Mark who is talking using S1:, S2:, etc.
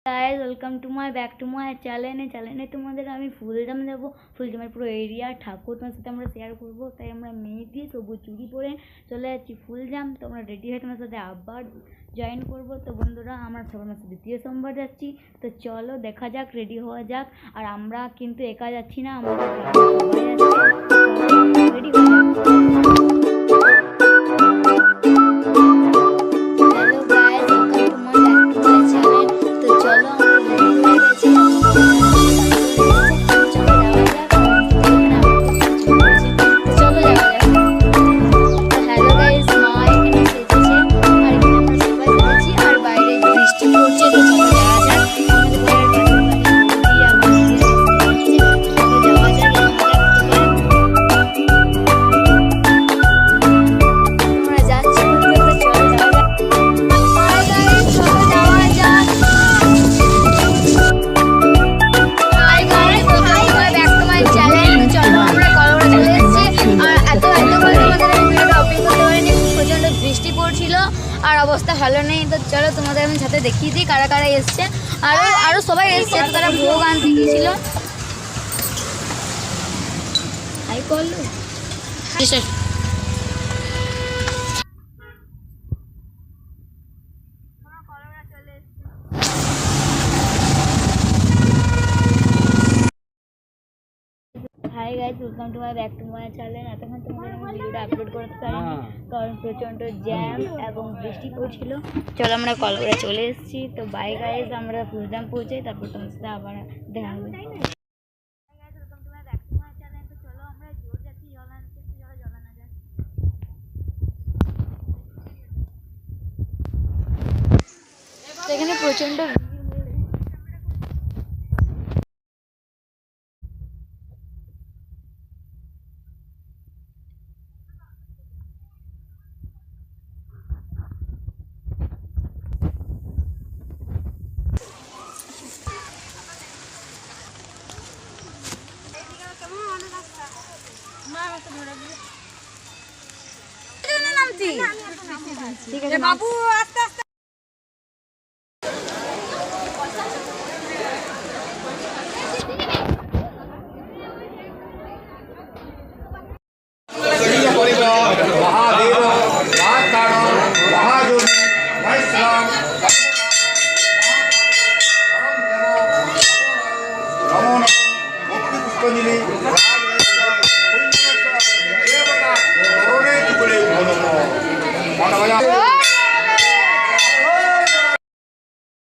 S1: Guys welcome to my back to my চ্যানেলে তোমাদের আমি ফুলজাম দেবো। ফুলজামের পুরো এরিয়া ঠাকুর তোমার সাথে আমরা শেয়ার করবো। তাই আমরা মেহেদি সবুজ চুড়ি পরে চলে যাচ্ছি ফুলজাম। তো আমরা রেডি হয়ে তোমার সাথে আবার জয়েন করবো। তো বন্ধুরা আমরা সবার মাসে দ্বিতীয় সোমবার যাচ্ছি। তো চলো দেখা যাক, রেডি হওয়া যাক। আর আমরা কিন্তু একা যাচ্ছি না, আমাদের সবাই যাচ্ছে। রেডি হয়ে যাক। আর অবস্থা ভালো নেই। তো চলো তোমাদের আমি সাথে দেখিয়ে দিই কারা কারা এসছে। আরো সবাই এসছে, তারা ভোগ আনতে গিয়েছিল। হাই করলো hi guys, welcome to my back to my channel. এতক্ষণ তোমাদের আমি ভিডিওটা আপলোড করতে পারিনি কারণ প্রচণ্ড জ্যাম এবং বৃষ্টি পড়ছিল। চলো আমরা কলকাতা চলে এসেছি। তো বাই গাইস, আমরা ফুলজাম পৌঁছাই, তারপর তোমার সাথে আবার দেখা হবে। এখানে প্রচণ্ড ঠিক আছে বাবু, আস্তে আস্তে।